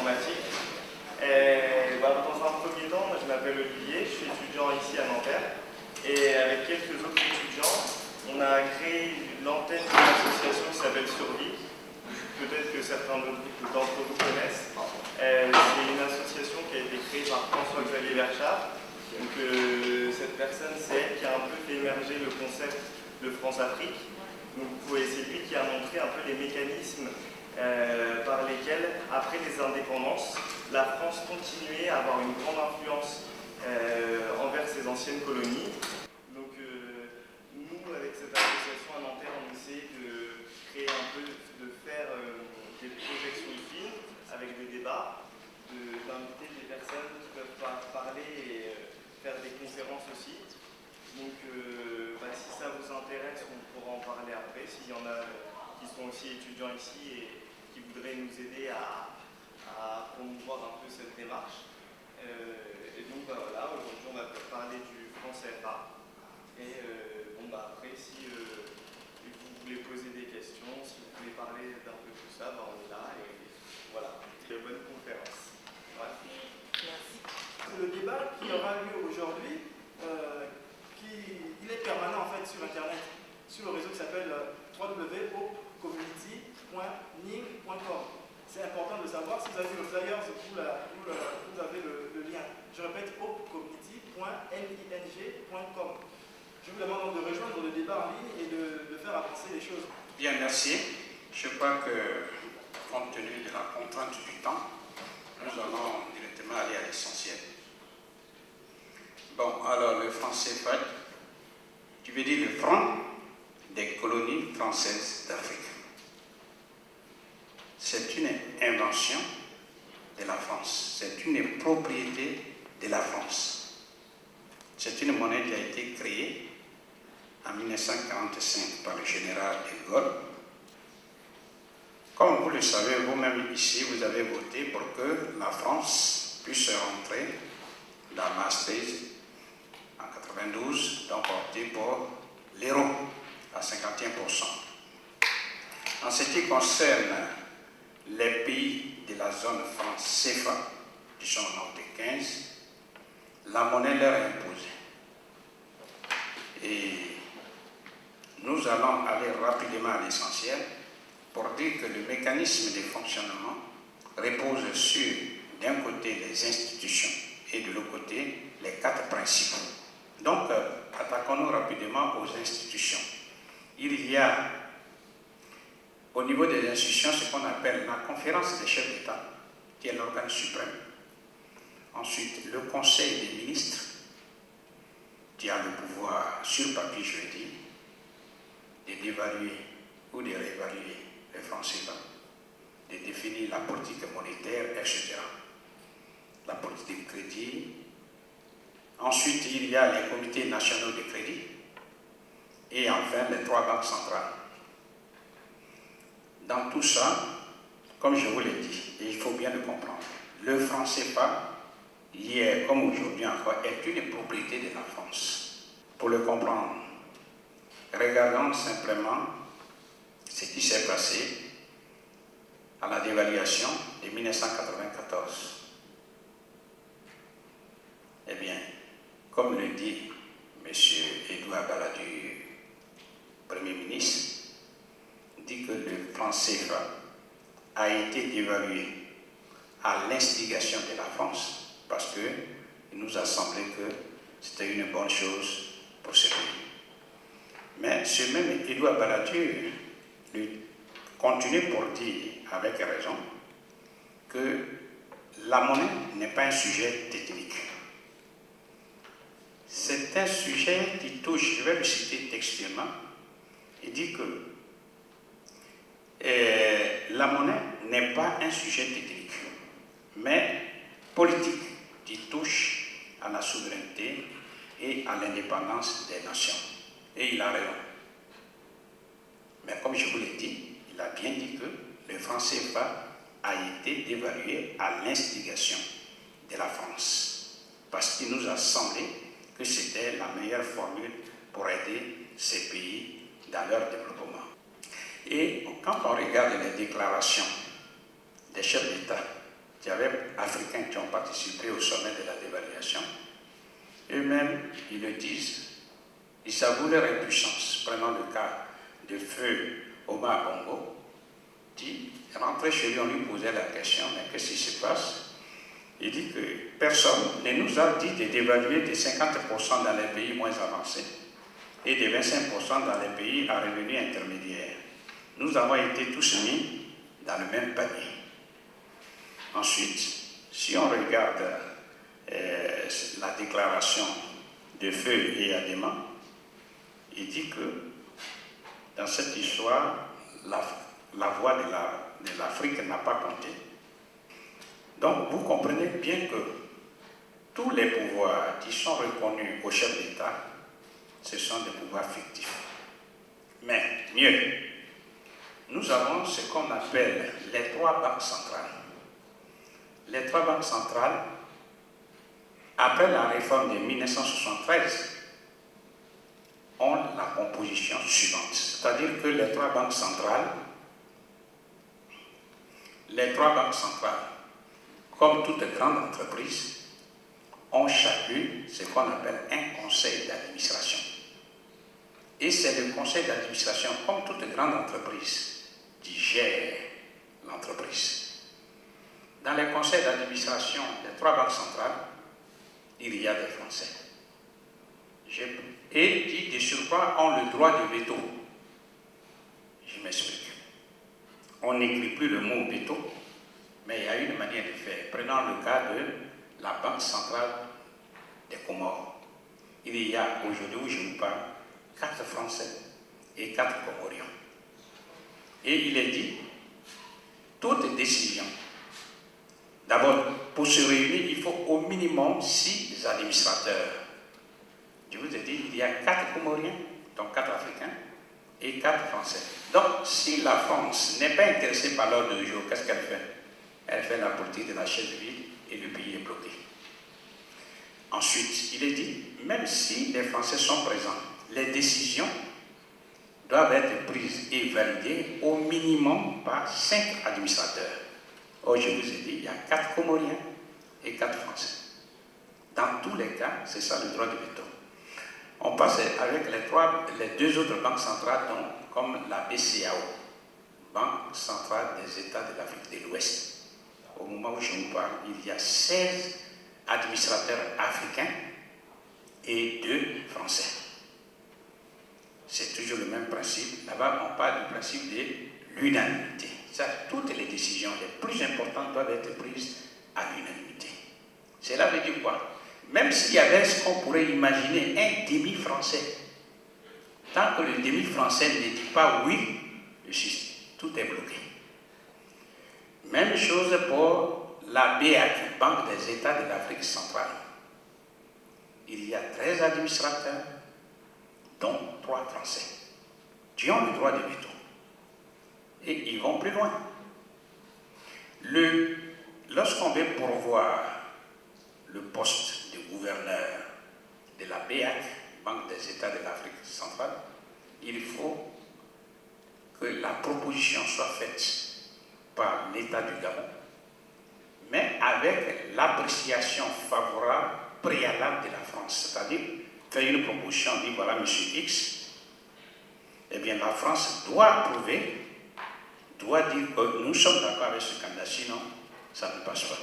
informatique. Dans un premier temps, moi, je m'appelle Olivier, je suis étudiant ici à Nanterre. Et avec quelques autres étudiants, on a créé l'antenne d'une association qui s'appelle Survie. Peut-être que certains d'entre vous connaissent. C'est une association qui a été créée par François-Xavier Verchard. Donc, cette personne, c'est elle qui a un peu fait émerger le concept de France-Afrique. Donc, c'est lui qui a montré un peu les mécanismes par lesquels, après les indépendances, la France continuait à avoir une grande influence envers ses anciennes colonies. Donc, nous, avec cette association à Nanterre, on essaie de créer un peu, de faire des projections de films avec des débats, d'inviter des personnes qui peuvent parler et faire des conférences aussi. Donc, si ça vous intéresse, on pourra en parler après. S'il y en a qui sont aussi étudiants ici et qui voudraient nous aider à promouvoir un peu cette démarche. Et donc, voilà, aujourd'hui, on va parler du franc CFA. Et après, si vous voulez poser des questions, si vous voulez parler d'un peu tout ça, on est là. Et voilà, c'est une bonne conférence. Voilà. Merci. Le débat qui aura lieu aujourd'hui, il est permanent en fait sur Internet, sur le réseau qui s'appelle www.hopecommunity.ning.com. C'est important de savoir, si vous avez vu le flyer, vous avez le lien. Je répète, hopecommunity.ning.com. Je vous demande donc de rejoindre le débat en ligne et de faire avancer les choses. Bien, merci. Je crois que, compte tenu de la contrainte du temps, nous allons directement aller à l'essentiel. Bon, alors le franc CFA, tu veux dire le franc des colonies françaises d'Afrique. C'est une invention de la France, c'est une propriété de la France. C'est une monnaie qui a été créée en 1945 par le général de Gaulle. Comme vous le savez, vous-même ici, vous avez voté pour que la France puisse rentrer dans Maastricht en 92, donc opter pour l'euro à 51%. En ce qui concerne les pays de la zone franc CFA, qui sont au nombre de 15, la monnaie leur est imposée. Et nous allons aller rapidement à l'essentiel pour dire que le mécanisme de fonctionnement repose sur, d'un côté, les institutions et de l'autre côté, les 4 principes. Donc, attaquons-nous rapidement aux institutions. Il y a, au niveau des institutions, ce qu'on appelle la conférence des chefs d'État, qui est l'organe suprême. Ensuite, le conseil des ministres, qui a le pouvoir, sur papier, je veux dire, de d'évaluer ou de réévaluer les francs CFA, de définir la politique monétaire, etc. La politique de crédit. Ensuite, il y a les comités nationaux de crédit. Et enfin, les 3 banques centrales. Dans tout ça, comme je vous l'ai dit, et il faut bien le comprendre, le franc CFA, hier comme aujourd'hui encore, est une propriété de la France. Pour le comprendre, regardons simplement ce qui s'est passé à la dévaluation de 1994. Eh bien, comme le dit M. Edouard Balladur, Premier ministre, dit que le franc CFA a été dévalué à l'instigation de la France parce qu'il nous a semblé que c'était une bonne chose pour ce pays. Mais ce même Edouard Balladur continue pour dire, avec raison, que la monnaie n'est pas un sujet technique. C'est un sujet qui touche, je vais le citer textuellement, il dit que la monnaie n'est pas un sujet technique, mais politique, qui touche à la souveraineté et à l'indépendance des nations. Et il a raison. Mais comme je vous l'ai dit, il a bien dit que le franc CFA a été dévalué à l'instigation de la France, parce qu'il nous a semblé que c'était la meilleure formule pour aider ces pays dans leur développement. Et quand on regarde les déclarations des chefs d'État il y avait Africains qui ont participé au sommet de la dévaluation. Eux-mêmes, ils le disent, ils s'avouent leur impuissance. Prenons le cas de feu Omar Bongo, qui rentrait chez lui, on lui posait la question, mais qu'est-ce qui se passe? Il dit que personne ne nous a dit de dévaluer de 50% dans les pays moins avancés et de 25% dans les pays à revenus intermédiaires. Nous avons été tous mis dans le même panier. Ensuite, si on regarde la déclaration de Feu et Adema, il dit que dans cette histoire, la voix de l'Afrique n'a pas compté. Donc vous comprenez bien que tous les pouvoirs qui sont reconnus au chef d'État, ce sont des pouvoirs fictifs. Mais mieux, nous avons ce qu'on appelle les 3 banques centrales. Les 3 banques centrales, après la réforme de 1973, ont la composition suivante. C'est-à-dire que les 3 banques centrales, comme toute grande entreprise, ont chacune ce qu'on appelle un conseil d'administration. Et c'est le conseil d'administration, comme toute grande entreprise, qui gère l'entreprise. Dans les conseils d'administration des 3 banques centrales, il y a des Français. Et qui, de surcroît, ont le droit de veto. Je m'explique. On n'écrit plus le mot veto, mais il y a une manière de faire. Prenons le cas de la Banque centrale des Comores. Il y a aujourd'hui où je vous parle 4 Français et 4 Comoriens. Et il est dit, toute décision, d'abord, pour se réunir, il faut au minimum 6 administrateurs. Je vous ai dit, il y a 4 Comoriens, donc 4 Africains, et 4 Français. Donc, si la France n'est pas intéressée par l'ordre du jour, qu'est-ce qu'elle fait? Elle fait la politique de la chaise vide et le pays est bloqué. Ensuite, il est dit, même si les Français sont présents, les décisions doivent être prises et validées au minimum par 5 administrateurs. Or, je vous ai dit, il y a 4 Comoriens et 4 Français. Dans tous les cas, c'est ça le droit de veto. On passe avec les 2 autres banques centrales, donc, comme la BCAO, Banque centrale des États de l'Afrique de l'Ouest. Au moment où je vous parle, il y a 16 administrateurs africains et 2 Français. C'est toujours le même principe. Là-bas, on parle du principe de l'unanimité. Toutes les décisions les plus importantes doivent être prises à l'unanimité. Cela veut dire quoi? Même s'il y avait ce qu'on pourrait imaginer, un demi-français, tant que le demi-français ne dit pas oui, tout est bloqué. Même chose pour la BAC, Banque des États de l'Afrique centrale. Il y a 13 administrateurs, dont 3 Français, qui ont le droit de veto. Et ils vont plus loin. Lorsqu'on veut pourvoir le poste de gouverneur de la BAC, Banque des États de l'Afrique centrale, il faut que la proposition soit faite par l'État du Gabon, mais avec l'appréciation favorable préalable de la France. C'est-à-dire, faire une proposition, dit voilà, monsieur X, eh bien la France doit approuver, doit dire que nous sommes d'accord avec ce candidat, sinon ça ne passe pas.